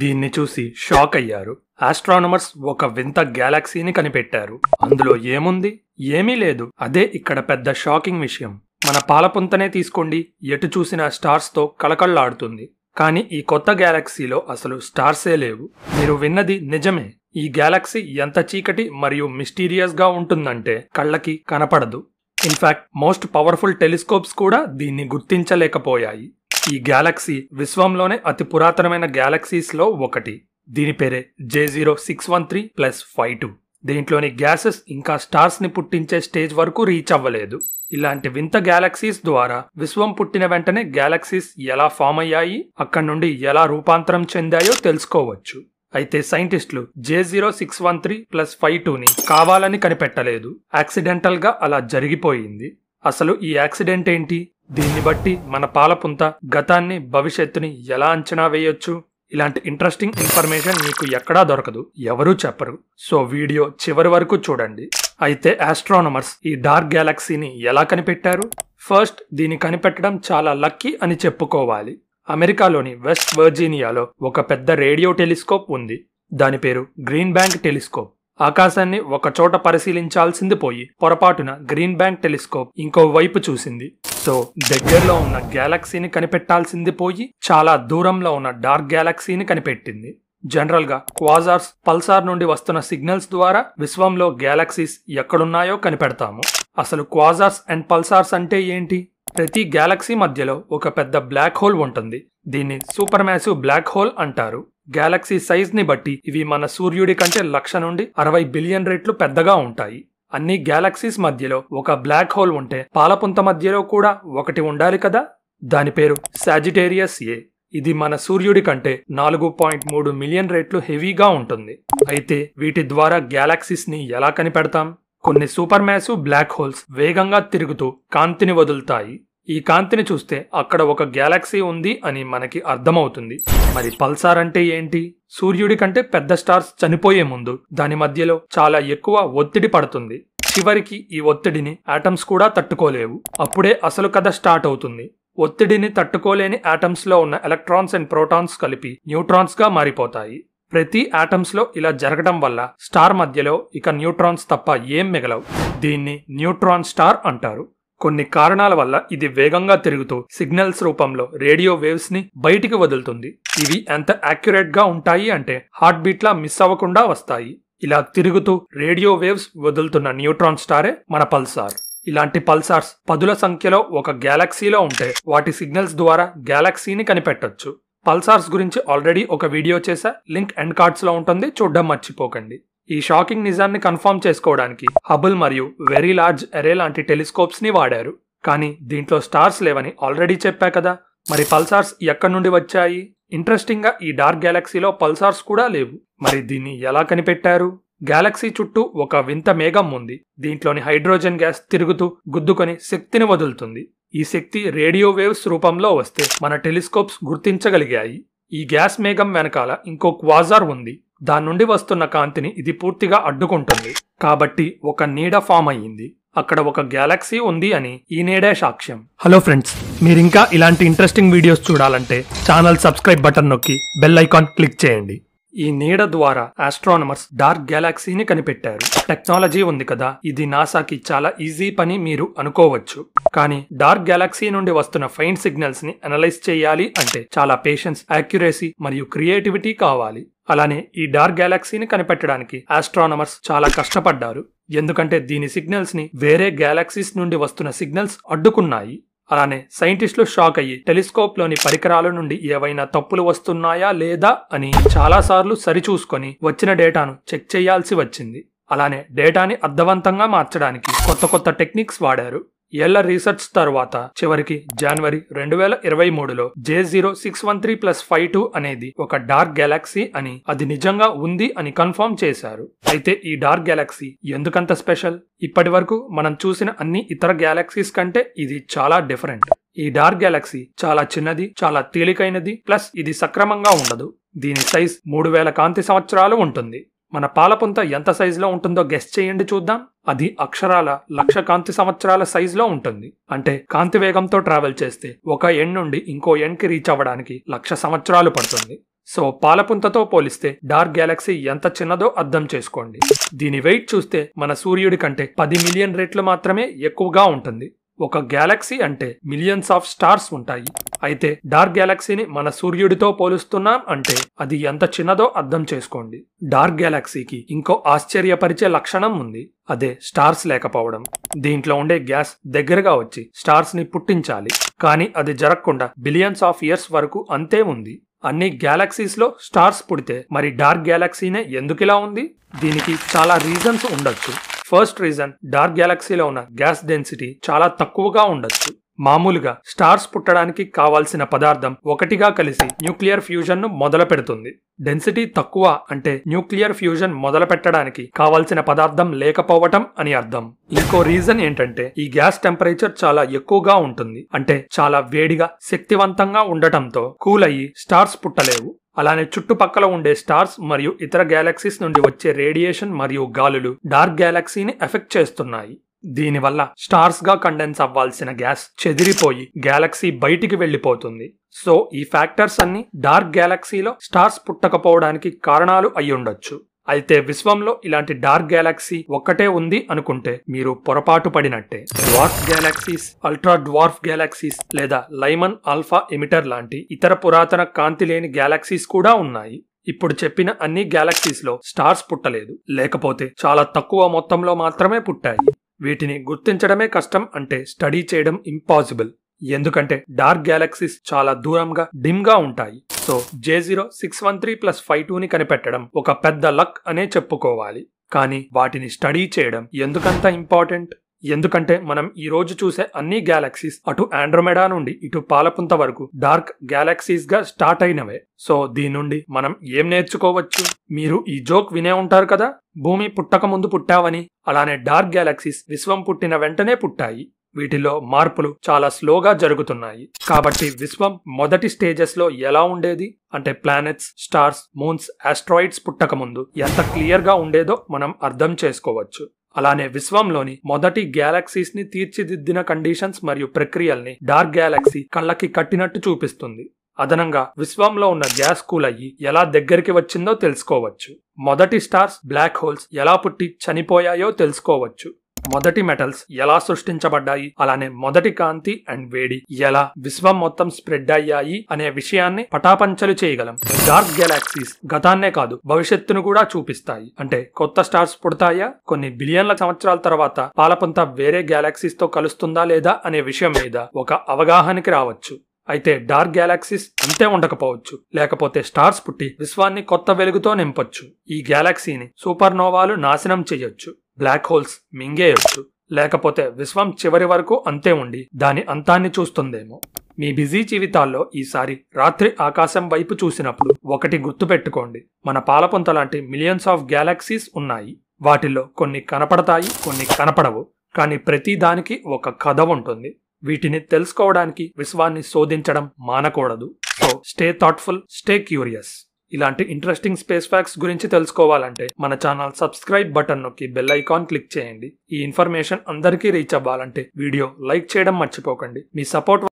దీన్ని చూసి షాక్ అయ్యారు. ఆస్ట్రానమర్స్ ఒక వింత గ్యాలక్సీని కనిపెట్టారు. అందులో ఏముంది? ఏమీ లేదు. అదే ఇక్కడ పెద్ద షాకింగ్ విషయం. మన పాలపుంతనే తీసుకోండి, ఎటు చూసినా స్టార్స్ తో కళకళలాడుతుంది. కానీ ఈ కొత్త గ్యాలక్సీలో అసలు స్టార్సే లేవు. మీరు విన్నది నిజమే. ఈ గ్యాలక్సీ ఎంత చీకటి మరియు మిస్టీరియస్ గా ఉంటుందంటే కళ్ళకి కనపడదు. ఇన్ఫాక్ట్ మోస్ట్ పవర్ఫుల్ టెలిస్కోప్స్ కూడా దీన్ని గుర్తించలేకపోయాయి. ఈ గ్యాలక్సీ విశ్వంలోనే అతి పురాతనమైన గ్యాలక్సీస్ లో ఒకటి. దీని పేరే J0613+52. దీంట్లోని గ్యాసెస్ ఇంకా స్టార్స్ ని పుట్టించే స్టేజ్ వరకు రీచ్ అవ్వలేదు. ఇలాంటి వింత గ్యాలక్సీస్ ద్వారా విశ్వం పుట్టిన వెంటనే గ్యాలక్సీస్ ఎలా ఫామ్ అయ్యాయి, అక్కడి నుండి ఎలా రూపాంతరం చెందాయో తెలుసుకోవచ్చు. అయితే సైంటిస్టులు J0613+52ని కావాలని కనిపెట్టలేదు. యాక్సిడెంటల్ గా అలా జరిగిపోయింది. అసలు ఈ యాక్సిడెంట్ ఏంటి? దీన్ని బట్టి మన పాలపుంత గతాన్ని భవిష్యత్తుని ఎలా అంచనా వేయొచ్చు? ఇలాంటి ఇంట్రెస్టింగ్ ఇన్ఫర్మేషన్ మీకు ఎక్కడా దొరకదు, ఎవరూ చెప్పరు. సో వీడియో చివరి వరకు చూడండి. అయితే ఆస్ట్రానమర్స్ ఈ డార్క్ గ్యాలక్సీని ఎలా కనిపెట్టారు? ఫస్ట్, దీన్ని కనిపెట్టడం చాలా లక్కీ అని చెప్పుకోవాలి. అమెరికాలోని వెస్ట్ వర్జీనియాలో ఒక పెద్ద రేడియో టెలిస్కోప్ ఉంది. దాని పేరు గ్రీన్ బ్యాంక్ టెలిస్కోప్. ఆకాశాన్ని ఒక చోట పరిశీలించాల్సింది పోయి పొరపాటున గ్రీన్ బ్యాంక్ టెలిస్కోప్ ఇంకో వైపు చూసింది. సో దగ్గరలో ఉన్న గ్యాలక్సీని కనిపెట్టాల్సింది పోయి చాలా దూరంలో ఉన్న డార్క్ గ్యాలక్సీని కనిపెట్టింది. జనరల్ గా క్వాజార్స్, పల్సార్ నుండి వస్తున్న సిగ్నల్స్ ద్వారా విశ్వంలో గ్యాలక్సీస్ ఎక్కడున్నాయో కనిపెడతాము. అసలు క్వాజార్స్ అండ్ పల్సార్స్ అంటే ఏంటి? ప్రతి గ్యాలక్సీ మధ్యలో ఒక పెద్ద బ్లాక్ హోల్ ఉంటుంది. దీన్ని సూపర్ మ్యాసివ్ బ్లాక్ హోల్ అంటారు. గ్యాలక్సీ సైజ్ ని బట్టి ఇవి మన సూర్యుడి కంటే 1,00,000 నుండి 60 బిలియన్ రెట్లు పెద్దగా ఉంటాయి. అన్ని గ్యాలక్సీస్ మధ్యలో ఒక బ్లాక్ హోల్ ఉంటే పాలపుంత మధ్యలో కూడా ఒకటి ఉండాలి కదా. దాని పేరు సాజిటేరియస్ ఏ. ఇది మన సూర్యుడి కంటే 4.3 మిలియన్ రెట్లు హెవీగా ఉంటుంది. అయితే వీటి ద్వారా గ్యాలక్సీస్ ని ఎలా కనిపెడతాం? కొన్ని సూపర్ మ్యాసివ్ బ్లాక్ హోల్స్ వేగంగా తిరుగుతూ కాంతిని వదులుతాయి. ఈ కాంతిని చూస్తే అక్కడ ఒక గ్యాలక్సీ ఉంది అని మనకి అర్థమవుతుంది. మరి పల్సార్ అంటే ఏంటి? సూర్యుడి కంటే పెద్ద స్టార్స్ చనిపోయే ముందు దాని మధ్యలో చాలా ఎక్కువ ఒత్తిడి పడుతుంది. చివరికి ఈ ఒత్తిడిని ఆటమ్స్ కూడా తట్టుకోలేవు. అప్పుడే అసలు కథ స్టార్ట్ అవుతుంది. ఒత్తిడిని తట్టుకోలేని ఆటమ్స్ లో ఉన్న ఎలక్ట్రాన్స్ అండ్ ప్రోటాన్స్ కలిపి న్యూట్రాన్స్ గా మారిపోతాయి. ప్రతి ఆటమ్స్ లో ఇలా జరగడం వల్ల స్టార్ మధ్యలో ఇక న్యూట్రాన్స్ తప్ప ఏం మిగలవు. దీన్ని న్యూట్రాన్ స్టార్ అంటారు. కొన్ని కారణాల వల్ల ఇది వేగంగా తిరుగుతూ సిగ్నల్స్ రూపంలో రేడియో వేవ్స్ ని బయటికి వదులుతుంది. ఇవి ఎంత యాక్యురేట్ గా ఉంటాయి అంటే హార్ట్ బీట్ లా మిస్ అవ్వకుండా వస్తాయి. ఇలా తిరుగుతూ రేడియో వేవ్స్ వదులుతున్న న్యూట్రాన్ స్టారే మన పల్సార్. ఇలాంటి పల్సార్స్ పదుల సంఖ్యలో ఒక గ్యాలక్సీలో ఉంటే వాటి సిగ్నల్స్ ద్వారా గ్యాలక్సీని కనిపెట్టొచ్చు. పల్సార్స్ గురించి ఆల్రెడీ ఒక వీడియో చేశా, లింక్ ఎండ్ కార్డ్స్ లో ఉంటుంది, చూడడం మర్చిపోకండి. ఈ షాకింగ్ నిజాన్ని కన్ఫర్మ్ చేసుకోవడానికి హబుల్ మరియు వెరీ లార్జ్ ఎరే లాంటి టెలిస్కోప్స్ ని వాడారు. కానీ దీంట్లో స్టార్స్ లేవని ఆల్రెడీ చెప్పా కదా. మరి పల్సార్స్ ఎక్కడి నుండి వచ్చాయి? ఇంట్రెస్టింగ్ గా ఈ డార్క్ గ్యాలక్సీలో పల్సార్స్ కూడా లేవు. మరి దీన్ని ఎలా కనిపెట్టారు? గ్యాలక్సీ చుట్టూ ఒక వింత మేఘం ఉంది. దీంట్లోని హైడ్రోజన్ గ్యాస్ తిరుగుతూ గుద్దుకొని శక్తిని వదులుతుంది. ఈ శక్తి రేడియో వేవ్స్ రూపంలో వస్తే మన టెలిస్కోప్స్ గుర్తించగలిగాయి. ఈ గ్యాస్ మేఘం వెనకాల ఇంకో క్వాజార్ ఉంది. దాని నుండి వస్తున్న కాంతిని ఇది పూర్తిగా అడ్డుకుంటుంది. కాబట్టి ఒక నీడ ఫామ్ అయ్యింది. అక్కడ ఒక గ్యాలక్సీ ఉంది అని ఈ నీడే సాక్ష్యం. హలో ఫ్రెండ్స్, మీరింకా ఇలాంటి ఇంట్రెస్టింగ్ వీడియోస్ చూడాలంటే ఛానల్ సబ్స్క్రైబ్ బటన్ నొక్కి బెల్ ఐకాన్ క్లిక్ చేయండి. ఈ నీడ ద్వారా ఆస్ట్రానమర్స్ డార్క్ గ్యాలక్సీని కనిపెట్టారు. టెక్నాలజీ ఉంది కదా, ఇది నాసాకి చాలా ఈజీ పని మీరు అనుకోవచ్చు. కానీ డార్క్ గ్యాలక్సీ నుండి వస్తున్న ఫైన్ సిగ్నల్స్ ని అనలైజ్ చేయాలి అంటే చాలా పేషెన్స్, యాక్యురసీ మరియు క్రియేటివిటీ కావాలి. అలానే ఈ డార్క్ గ్యాలక్సీని కనిపెట్టడానికి ఆస్ట్రానమర్స్ చాలా కష్టపడ్డారు. ఎందుకంటే దీని సిగ్నల్స్ ని వేరే గ్యాలక్సీస్ నుండి వస్తున్న సిగ్నల్స్ అడ్డుకున్నాయి. అలానే సైంటిస్టులు షాక్ అయ్యి టెలిస్కోప్ లోని పరికరాల నుండి ఏవైనా తప్పులు వస్తున్నాయా లేదా అని చాలాసార్లు సరిచూసుకొని వచ్చిన డేటాను చెక్ చేయాల్సి వచ్చింది. అలానే డేటాని అర్థవంతంగా మార్చడానికి కొత్త కొత్త టెక్నిక్స్ వాడారు. ఏళ్ల రీసెర్చ్ తర్వాత చివరికి జనవరి 2023లో J0613+52 అనేది ఒక డార్క్ గ్యాలక్సీ అని, అది నిజంగా ఉంది అని కన్ఫర్మ్ చేశారు. అయితే ఈ డార్క్ గ్యాలక్సీ ఎందుకంత స్పెషల్? ఇప్పటి వరకు మనం చూసిన అన్ని ఇతర గ్యాలక్సీస్ కంటే ఇది చాలా డిఫరెంట్. ఈ డార్క్ గ్యాలక్సీ చాలా చిన్నది, చాలా తేలికైనది, ప్లస్ ఇది సక్రమంగా ఉండదు. దీని సైజ్ 3000 కాంతి సంవత్సరాలు ఉంటుంది. మన పాలపుంత ఎంత సైజులో ఉంటుందో గెస్ చేయండి చూద్దాం. అది అక్షరాల 1,00,000 కాంతి సంవత్సరాల సైజులో ఉంటుంది. అంటే కాంతి వేగంతో ట్రావెల్ చేస్తే ఒక ఎండ్ నుండి ఇంకో ఎండ్ కి రీచ్ అవ్వడానికి 1,00,000 సంవత్సరాలు పడుతుంది. సో పాలపుంతతో పోలిస్తే డార్క్ గ్యాలక్సీ ఎంత చిన్నదో అర్థం చేసుకోండి. దీని వెయిట్ చూస్తే మన సూర్యుడి కంటే 10 మిలియన్ రెట్లు మాత్రమే ఎక్కువగా ఉంటుంది. ఒక గ్యాలక్సీ అంటే మిలియన్స్ ఆఫ్ స్టార్స్ ఉంటాయి. అయితే డార్క్ గ్యాలక్సీని మన సూర్యుడితో పోలుస్తున్నాం అంటే అది ఎంత చిన్నదో అర్థం చేసుకోండి. డార్క్ గ్యాలక్సీకి ఇంకో ఆశ్చర్యపరిచే లక్షణం ఉంది. అదే స్టార్స్ లేకపోవడం. దీంట్లో ఉండే గ్యాస్ దగ్గరగా వచ్చి స్టార్స్ ని పుట్టించాలి. కానీ అది జరగకుండా బిలియన్స్ ఆఫ్ ఇయర్స్ వరకు అంతే ఉంది. అన్ని గ్యాలక్సీస్ లో స్టార్స్ పుడితే మరి డార్క్ గ్యాలక్సీనే ఎందుకిలా ఉంది? దీనికి చాలా రీజన్స్ ఉండొచ్చు. ఫస్ట్ రీజన్, డార్క్ గ్యాలక్సీలో ఉన్న గ్యాస్ డెన్సిటీ చాలా తక్కువగా ఉండొచ్చు. మామూలుగా స్టార్స్ పుట్టడానికి కావాల్సిన పదార్థం ఒకటిగా కలిసి న్యూక్లియర్ ఫ్యూజన్ ను మొదలు పెడుతుంది. డెన్సిటీ తక్కువ అంటే న్యూక్లియర్ ఫ్యూజన్ మొదలు పెట్టడానికి కావాల్సిన పదార్థం లేకపోవటం అని అర్థం. ఇంకో రీజన్ ఏంటంటే ఈ గ్యాస్ టెంపరేచర్ చాలా ఎక్కువగా ఉంటుంది. అంటే చాలా వేడిగా శక్తివంతంగా ఉండటంతో కూల్ అయ్యి స్టార్స్ పుట్టలేవు. అలానే చుట్టుపక్కల ఉండే స్టార్స్ మరియు ఇతర గ్యాలక్సీస్ నుండి వచ్చే రేడియేషన్ మరియు గాలులు డార్క్ గ్యాలక్సీని ఎఫెక్ట్ చేస్తున్నాయి. దీనివల్ల స్టార్స్ గా కండెన్స్ అవ్వాల్సిన గ్యాస్ చెదిరిపోయి గ్యాలక్సీ బయటికి వెళ్లిపోతుంది. సో ఈ ఫ్యాక్టర్స్ అన్ని డార్క్ గ్యాలక్సీలో స్టార్స్ పుట్టకపోవడానికి కారణాలు అయ్యుండొచ్చు. అయితే విశ్వంలో ఇలాంటి డార్క్ గ్యాలక్సీ ఒక్కటే ఉంది అనుకుంటే మీరు పొరపాటు పడినట్టే. Dwarf galaxies, ultra dwarf galaxies లేదా లైమన్ ఆల్ఫా ఎమిటర్ లాంటి ఇతర పురాతన కాంతి లేని గ్యాలక్సీస్ కూడా ఉన్నాయి. ఇప్పుడు చెప్పిన అన్ని గ్యాలక్సీస్ లో స్టార్స్ పుట్టలేదు, లేకపోతే చాలా తక్కువ మొత్తంలో మాత్రమే పుట్టాయి. వీటిని గుర్తించడమే కష్టం అంటే స్టడీ చేయడం ఇంపాసిబుల్. ఎందుకంటే డార్క్ గ్యాలక్సీస్ చాలా దూరంగా డిమ్ గా ఉంటాయి. సో J0 613+52ని కనిపెట్టడం ఒక పెద్ద లక్ అనే చెప్పుకోవాలి. కానీ వాటిని స్టడీ చేయడం ఎందుకంత ఇంపార్టెంట్? ఎందుకంటే మనం ఈ రోజు చూసే అన్ని గ్యాలక్సీస్ అటు ఆండ్రోమెడా నుండి ఇటు పాలపుంత వరకు డార్క్ గ్యాలక్సీస్ గా స్టార్ట్ అయినవే. సో దీని నుండి మనం ఏం నేర్చుకోవచ్చు? మీరు ఈ జోక్ వినే ఉంటారు కదా, భూమి పుట్టక ముందు పుట్టావని. అలానే డార్క్ గ్యాలక్సీస్ విశ్వం పుట్టిన వెంటనే పుట్టాయి. వీటిలో మార్పులు చాలా స్లోగా జరుగుతున్నాయి. కాబట్టి విశ్వం మొదటి స్టేజెస్ లో ఎలా ఉండేది అంటే ప్లానెట్స్, స్టార్స్, మూన్స్, ఆస్ట్రాయిడ్స్ పుట్టక ముందు ఎంత క్లియర్ గా ఉండేదో మనం అర్థం చేసుకోవచ్చు. అలానే విశ్వంలోని మొదటి గ్యాలక్సీస్ ని తీర్చిదిద్దిన కండిషన్స్ మరియు ప్రక్రియల్ని డార్క్ గ్యాలక్సీ కళ్ళకి కట్టినట్టు చూపిస్తుంది. అదనంగా విశ్వంలో ఉన్న గ్యాస్ కూల్ అయ్యి ఎలా దగ్గరికి వచ్చిందో తెలుసుకోవచ్చు. మొదటి స్టార్స్, బ్లాక్ హోల్స్ ఎలా పుట్టి చనిపోయాయో తెలుసుకోవచ్చు. మొదటి మెటల్స్ ఎలా సృష్టించబడ్డాయి, అలానే మొదటి కాంతి అండ్ వేడి ఎలా విశ్వం మొత్తం స్ప్రెడ్ అయ్యాయి అనే విషయాన్ని పటాపంచలు చేయగలం. డార్క్ గ్యాలక్సీస్ గతాన్నే కాదు భవిష్యత్తును కూడా చూపిస్తాయి. అంటే కొత్త స్టార్స్ పుడతాయా, కొన్ని బిలియన్ల సంవత్సరాల తర్వాత పాలపుంత వేరే గ్యాలక్సీస్ తో కలుస్తుందా లేదా అనే విషయం మీద ఒక అవగాహనకి రావచ్చు. అయితే డార్క్ గ్యాలక్సీస్ అంతే ఉండకపోవచ్చు. లేకపోతే స్టార్స్ పుట్టి విశ్వాన్ని కొత్త వెలుగుతో నింపొచ్చు. ఈ గ్యాలక్సీని సూపర్నోవాలు నాశనం చేయొచ్చు, బ్లాక్ హోల్స్ మింగేయొచ్చు. లేకపోతే విశ్వం చివరి వరకు అంతే ఉండి దాని అంతాన్ని చూస్తుందేమో. మీ బిజీ జీవితాల్లో ఈసారి రాత్రి ఆకాశం వైపు చూసినప్పుడు ఒకటి గుర్తుపెట్టుకోండి, మన పాలపుంత లాంటి మిలియన్స్ ఆఫ్ గ్యాలక్సీస్ ఉన్నాయి. వాటిల్లో కొన్ని కనపడతాయి, కొన్ని కనపడవు. కానీ ప్రతి దానికి ఒక కథ ఉంటుంది. వీటిని తెలుసుకోవడానికి విశ్వాన్ని శోధించడం మానకూడదు. So stay thoughtful, stay curious. ఇలాంటి ఇంట్రెస్టింగ్ స్పేస్ ఫ్యాక్ట్స్ గురించి తెలుసుకోవాలంటే మన ఛానల్ సబ్స్క్రైబ్ బటన్ నొక్కి బెల్ ఐకాన్ క్లిక్ చేయండి. ఈ ఇన్ఫర్మేషన్ అందరికీ రీచ్ అవ్వాలంటే వీడియో లైక్ చేయడం మర్చిపోకండి. మీ సపోర్ట్